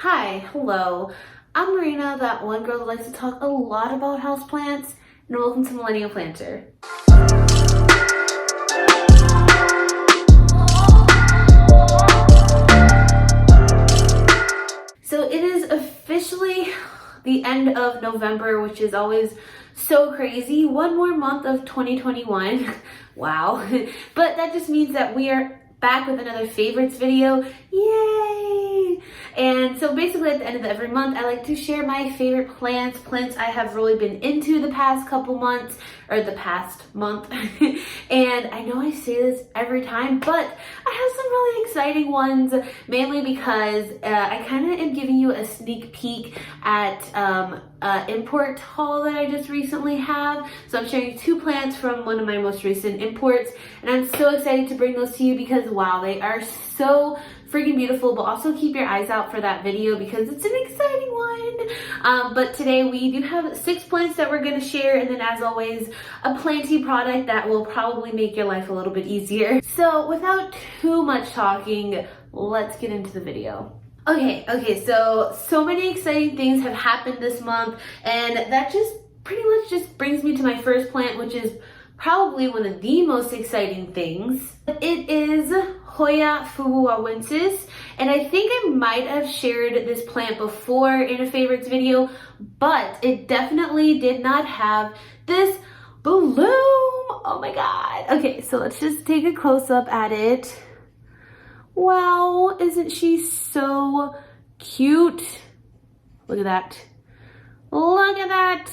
Hi, hello. I'm Marina, that one girl that likes to talk a lot about houseplants, and welcome to Millennial Planter. So it is officially the end of November, which is always so crazy. One more month of 2021. Wow. But that just means that we are back with another favorites video. Yay! And so basically at the end of every month, I like to share my favorite plants I have really been into the past couple months, or the past month. And I know I say this every time, but I have some really exciting ones, mainly because I kind of am giving you a sneak peek at import haul that I just recently have. So I'm sharing 2 plants from one of my most recent imports, and I'm so excited to bring those to you because wow, they are so freaking beautiful. But also keep your eyes out for that video because it's an exciting one. But today we do have 6 plants that we're going to share, and then as always a Planty product that will probably make your life a little bit easier. So without too much talking, let's get into the video. Okay, so many exciting things have happened this month, and that just pretty much just brings me to my first plant, which is probably one of the most exciting things. It is Hoya Fu, and I think I might have shared this plant before in a favorites video, but it definitely did not have this bloom. Oh my god. Okay, so let's just take a close-up at it. Wow, isn't she so cute? Look at that. Look at that.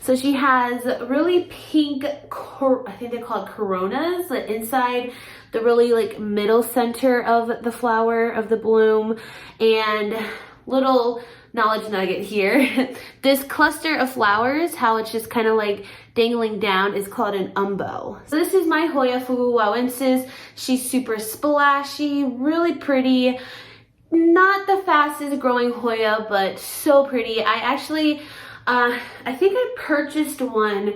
So she has really pink, I think they're called coronas, like inside the really like middle center of the flower of the bloom. And little knowledge nugget here. This cluster of flowers, how it's just kind of like dangling down, is called an umbo. So this is my Hoya Fu. She's super splashy, really pretty. Not the fastest growing Hoya, but so pretty. I actually, I think I purchased one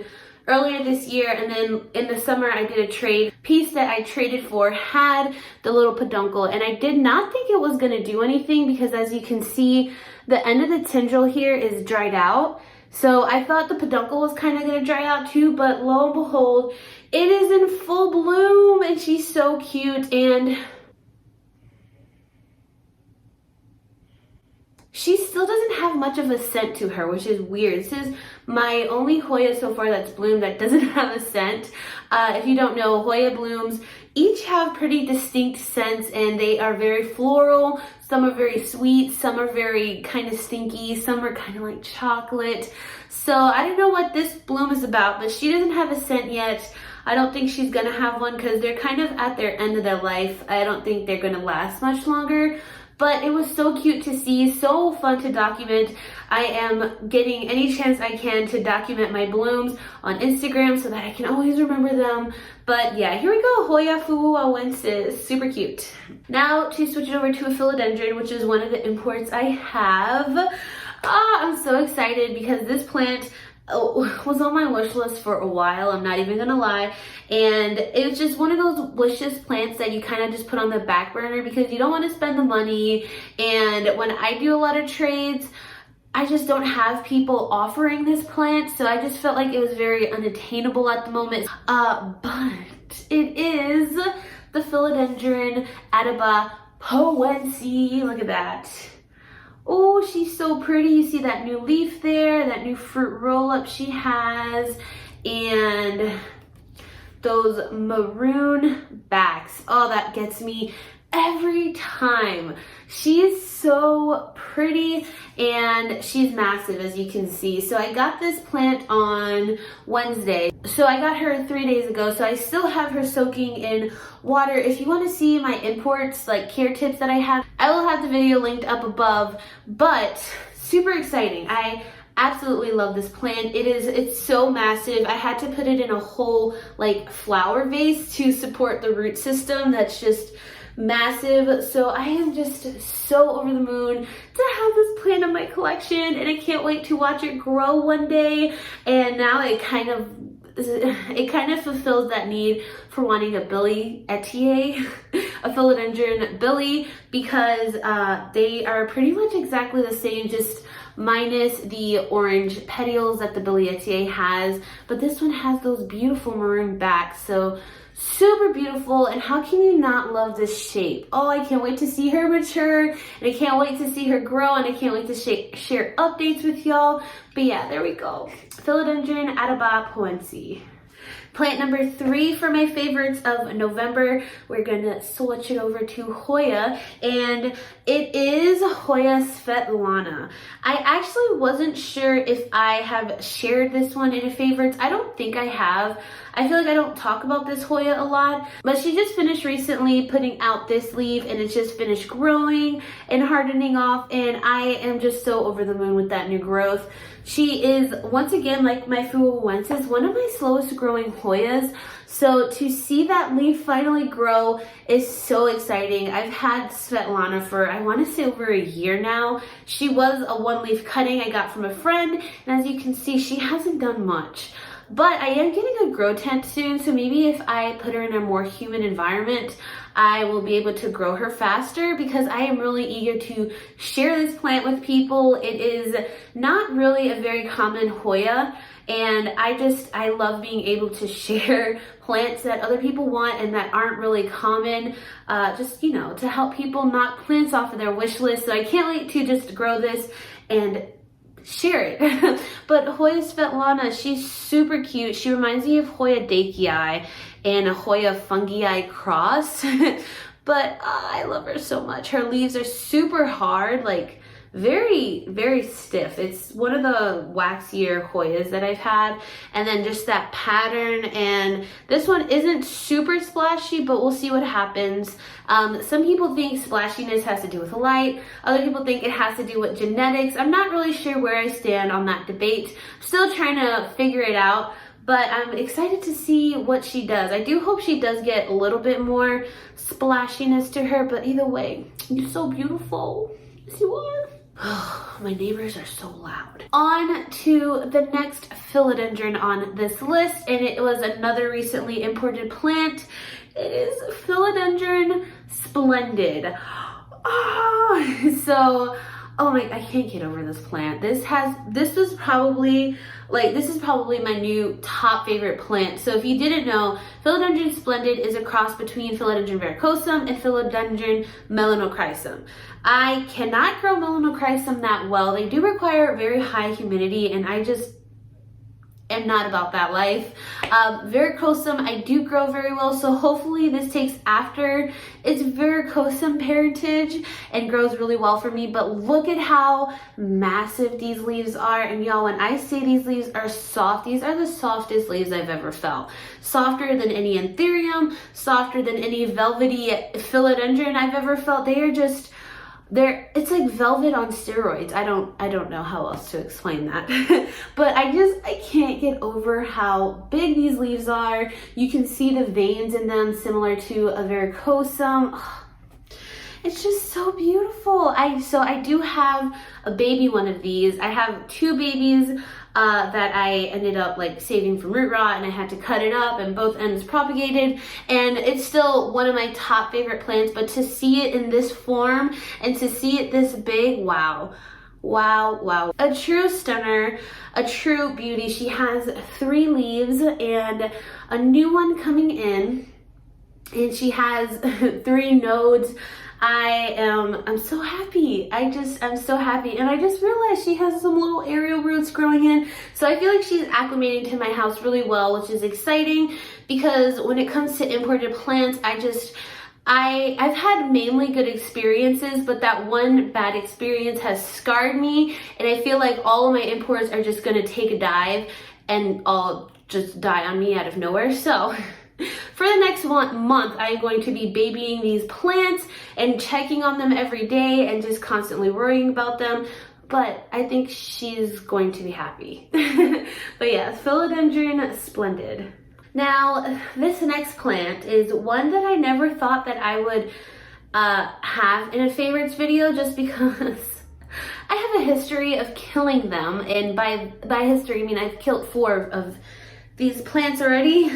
earlier this year, and then in the summer I did a trade. Piece that I traded for had the little peduncle, and I did not think it was going to do anything because as you can see, the end of the tendril here is dried out. So I thought the peduncle was kind of going to dry out too, but lo and behold, it is in full bloom, and she's so cute. And she still doesn't have much of a scent to her, which is weird. This is my only Hoya so far that's bloomed that doesn't have a scent. If you don't know, Hoya blooms each have pretty distinct scents, and they are very floral. Some are very sweet, some are very kind of stinky, some are kind of like chocolate. So I don't know what this bloom is about, but she doesn't have a scent yet. I don't think she's gonna have one because they're kind of at their end of their life. I don't think they're gonna last much longer. But it was so cute to see, so fun to document. I am getting any chance I can to document my blooms on Instagram so that I can always remember them. But yeah, here we go, Hoya Fu, super cute. Now to switch it over to a philodendron, which is one of the imports I have. I'm so excited because this plant was on my wish list for a while, I'm not even gonna lie, and it was just one of those wishlist plants that you kind of just put on the back burner because you don't want to spend the money. And when I do a lot of trades, I just don't have people offering this plant, so I just felt like it was very unattainable at the moment. But it is the Philodendron Ediba Po. Look at that. Oh, she's so pretty. You see that new leaf there, that new fruit roll-up she has, and those maroon backs. Oh, that gets me every time. She is so pretty, and she's massive, as you can see. So I got this plant on Wednesday. So I got her 3 days ago, so I still have her soaking in water. If you want to see my imports, like care tips that I have, I will have the video linked up above. But super exciting. I absolutely love this plant. It's so massive. I had to put it in a whole like flower vase to support the root system. That's just massive. So I am just so over the moon to have this plant in my collection, and I can't wait to watch it grow one day. And now it kind of it kind of fulfills that need for wanting a Billy Etier, a Philodendron Billy, because they are pretty much exactly the same, just minus the orange petioles that the Billy Etier has. But this one has those beautiful maroon backs, so super beautiful. And how can you not love this shape? Oh, I can't wait to see her mature, and I can't wait to see her grow, and I can't wait to share updates with y'all. But yeah, there we go. Philodendron Ediba Po. Plant number 3 for my favorites of November, we're gonna switch it over to Hoya, and it is Hoya Svetlana. I actually wasn't sure if I have shared this one in favorites. I don't think I have. I feel like I don't talk about this Hoya a lot, but she just finished recently putting out this leaf, and it's just finished growing and hardening off, and I am just so over the moon with that new growth. She is, once again, like my Philodendron, one of my slowest growing Hoyas. So to see that leaf finally grow is so exciting. I've had Svetlana for, I want to say, over a year now. She was a 1-leaf cutting I got from a friend, and as you can see, she hasn't done much. But I am getting a grow tent soon, so maybe if I put her in a more humid environment, I will be able to grow her faster, because I am really eager to share this plant with people. It is not really a very common Hoya, and I love being able to share plants that other people want and that aren't really common, just, you know, to help people knock plants off of their wish list. So I can't wait to just grow this and share it. But Hoya Svetlana, she's super cute. She reminds me of Hoya Dakii and a Hoya Fungii cross. But I love her so much. Her leaves are super hard, like very, very stiff. It's one of the waxier Hoyas that I've had, and then just that pattern. And this one isn't super splashy, but we'll see what happens. Some people think splashiness has to do with light. Other people think it has to do with genetics. I'm not really sure where I stand on that debate. Still trying to figure it out, but I'm excited to see what she does. I do hope she does get a little bit more splashiness to her, but either way, you're so beautiful. Yes, you are. My neighbors are so loud. On to the next philodendron on this list, and it was another recently imported plant. It is Philodendron Splendid. Oh my, I can't get over this plant. This is probably my new top favorite plant. So if you didn't know, Philodendron Splendid is a cross between Philodendron verrucosum and Philodendron melanochrysum. I cannot grow melanochrysum that well. They do require very high humidity, and I just am not about that life. Verrucosum I do grow very well, so hopefully this takes after its verrucosum parentage and grows really well for me. But look at how massive these leaves are, and y'all, when I say these leaves are soft, these are the softest leaves I've ever felt. Softer than any anthurium, softer than any velvety philodendron I've ever felt. They are just, it's like velvet on steroids. I don't know how else to explain that. But I can't get over how big these leaves are. You can see the veins in them, similar to a verrucosum. It's just so beautiful. So I do have a baby one of these. I have 2 babies that I ended up like saving from root rot, and I had to cut it up, and both ends propagated, and it's still one of my top favorite plants. But to see it in this form and to see it this big, wow. A true stunner, a true beauty. She has 3 leaves and a new one coming in, and she has 3 nodes. I'm so happy. I'm so happy. And I just realized she has some little aerial roots growing in. So I feel like she's acclimating to my house really well, which is exciting, because when it comes to imported plants, I've had mainly good experiences, but that one bad experience has scarred me. And I feel like all of my imports are just going to take a dive and all just die on me out of nowhere. So for the next month, I'm going to be babying these plants and checking on them every day and just constantly worrying about them. But I think she's going to be happy. But yeah, Philodendron Splendid. Now, this next plant is one that I never thought that I would have in a favorites video, just because I have a history of killing them. And by history, I mean I've killed 4 of these plants already.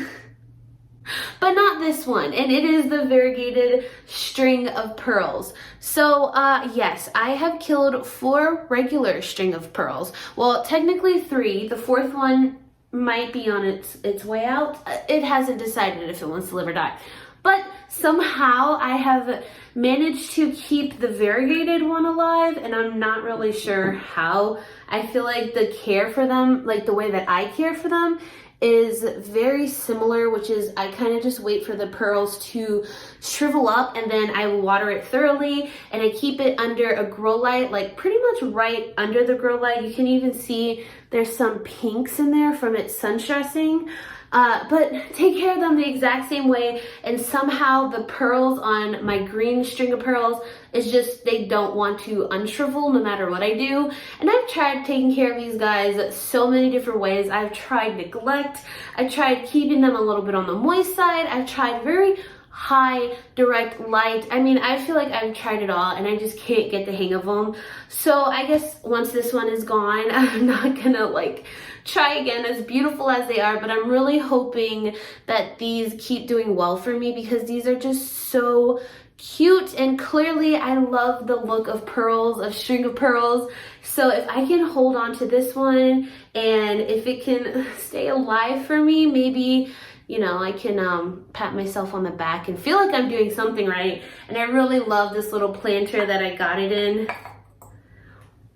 But not this one, and it is the variegated string of pearls. So yes, I have killed 4 regular string of pearls. Well, technically 3. The 4th one might be on its way out. It hasn't decided if it wants to live or die. But somehow I have managed to keep the variegated one alive, and I'm not really sure how. I feel like the care for them, like the way that I care for them, is very similar, which is I kind of just wait for the pearls to shrivel up, and then I water it thoroughly, and I keep it under a grow light, like pretty much right under the grow light. You can even see there's some pinks in there from its sun stressing. But take care of them the exact same way, and somehow the pearls on my green string of pearls is just, they don't want to unshrivel no matter what I do. And I've tried taking care of these guys so many different ways. I've tried neglect, I've tried keeping them a little bit on the moist side, I've tried very high direct light. I mean, I feel like I've tried it all and I just can't get the hang of them. So I guess once this one is gone, I'm not gonna like try again, as beautiful as they are, but I'm really hoping that these keep doing well for me, because these are just so cute, and clearly I love the look of pearls, of string of pearls. So if I can hold on to this one, and if it can stay alive for me, maybe, you know, I can pat myself on the back and feel like I'm doing something right. And I really love this little planter that I got it in.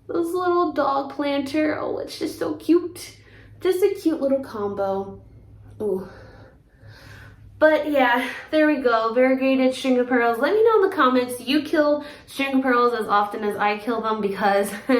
This little dog planter. Oh, it's just so cute. Just a cute little combo. Ooh. But yeah, there we go. Variegated string of pearls. Let me know in the comments, do you kill string of pearls as often as I kill them? Because it's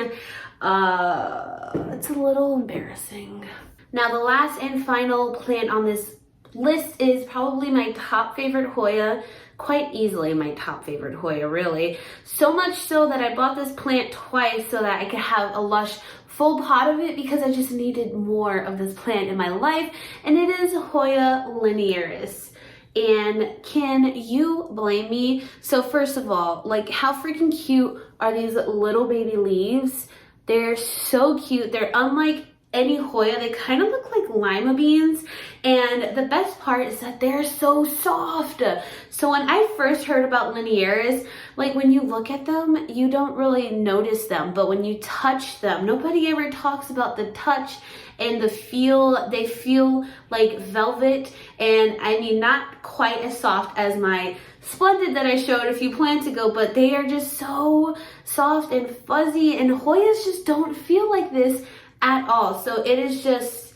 a little embarrassing. Now the last and final plant on this list is probably my top favorite Hoya. Quite easily my top favorite Hoya, really. So much so that I bought this plant twice so that I could have a lush full pot of it, because I just needed more of this plant in my life, and it is Hoya Linearis. And can you blame me? So first of all, like, how freaking cute are these little baby leaves? They're so cute. They're unlike any Hoya. They kind of look like lima beans, and the best part is that they're so soft. So when I first heard about Linearis, like, when you look at them, you don't really notice them, but when you touch them, nobody ever talks about the touch and the feel. They feel like velvet, and I mean, not quite as soft as my Splendid that I showed a few plants ago, but they are just so soft and fuzzy, and Hoyas just don't feel like this at all. So it is just,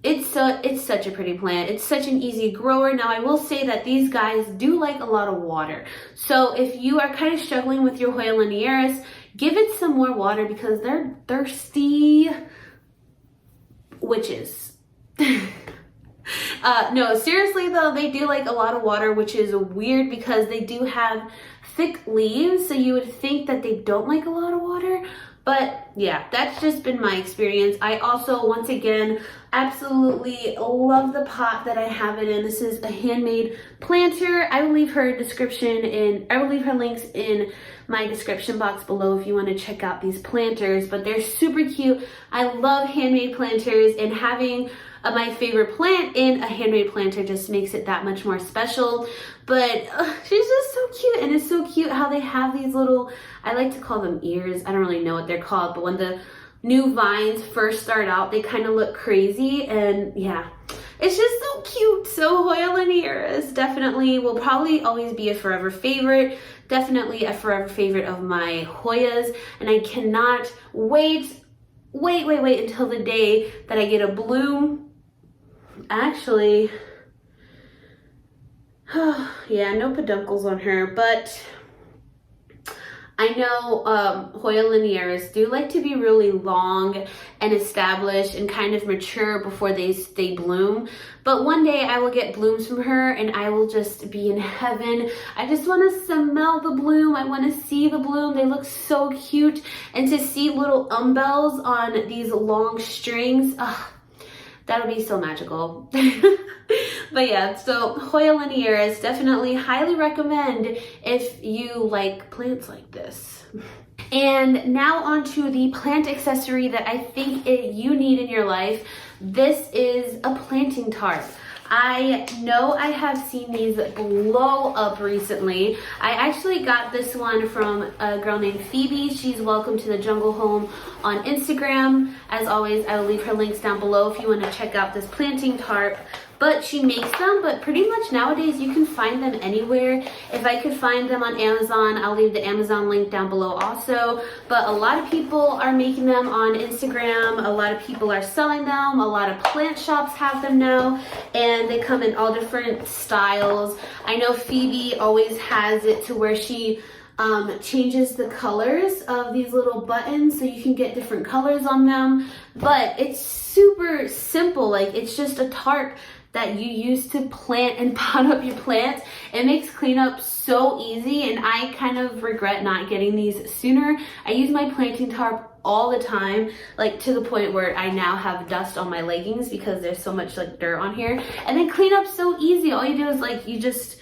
it's such a pretty plant. It's such an easy grower. Now I will say that these guys do like a lot of water. So if you are kind of struggling with your Hoya Linearis, give it some more water, because they're thirsty witches. No, seriously though, they do like a lot of water, which is weird because they do have thick leaves, so you would think that they don't like a lot of water. But yeah, that's just been my experience. I also, once again, absolutely love the pot that I have it in. This is a handmade planter. I will leave her links in my description box below if you want to check out these planters, but they're super cute. I love handmade planters, and having my favorite plant in a handmade planter just makes it that much more special. But she's just so cute, and it's so cute how they have these little, I like to call them ears. I don't really know what they're called, but when the new vines first start out, they kind of look crazy, and yeah, it's just so cute. So Hoya Linearis definitely will probably always be a forever favorite. Definitely a forever favorite of my Hoyas, and I cannot wait until the day that I get a bloom. Actually, yeah, no peduncles on her, but I know Hoya Linearis do like to be really long and established and kind of mature before they bloom. But one day I will get blooms from her, and I will just be in heaven. I just want to smell the bloom. I want to see the bloom. They look so cute. And to see little umbels on these long strings, that'll be so magical. But yeah, so Hoya Linearis, definitely highly recommend if you like plants like this. And now onto the plant accessory that I think you need in your life. This is a planting tarp. I know I have seen these blow up recently. I actually got this one from a girl named Phoebe. She's Welcome to the Jungle Home on Instagram. As always, I will leave her links down below if you want to check out this planting tarp. But she makes them, but pretty much nowadays you can find them anywhere. If I could find them on Amazon, I'll leave the Amazon link down below also. But a lot of people are making them on Instagram. A lot of people are selling them. A lot of plant shops have them now. And they come in all different styles. I know Phoebe always has it to where she changes the colors of these little buttons so you can get different colors on them. But it's super simple. Like, it's just a tarp that you use to plant and pot up your plants. It makes cleanup so easy, and I kind of regret not getting these sooner. I use my planting tarp all the time, like to the point where I now have dust on my leggings because there's so much like dirt on here. And then cleanup's so easy. All you do is like, you just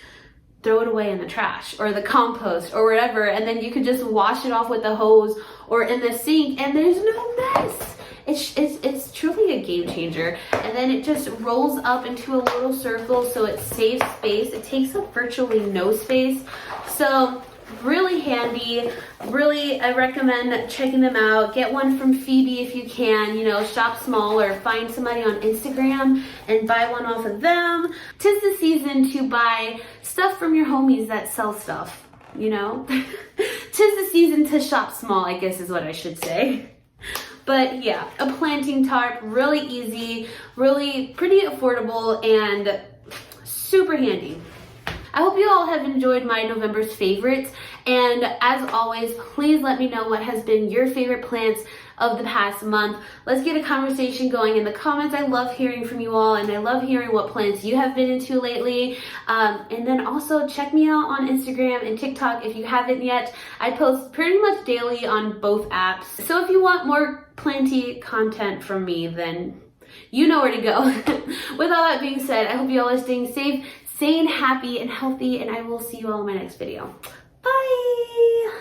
throw it away in the trash or the compost or whatever, and then you could just wash it off with the hose or in the sink, and there's no mess. It's truly a game changer. And then it just rolls up into a little circle, so it saves space. It takes up virtually no space. So really handy. Really, I recommend checking them out. Get one from Phoebe if you can. You know, shop small or find somebody on Instagram and buy one off of them. 'Tis the season to buy stuff from your homies that sell stuff, you know? 'Tis the season to shop small, I guess is what I should say. But yeah, a planting tarp, really easy, really pretty affordable, and super handy. I hope you all have enjoyed my November's favorites, and as always, please let me know what has been your favorite plants of the past month. Let's get a conversation going in the comments. I love hearing from you all, and I love hearing what plants you have been into lately. And then also check me out on Instagram and TikTok if you haven't yet. I post pretty much daily on both apps. So if you want more planty content from me, then you know where to go. With all that being said, I hope you all are staying safe, sane, happy, and healthy, and I will see you all in my next video. Bye!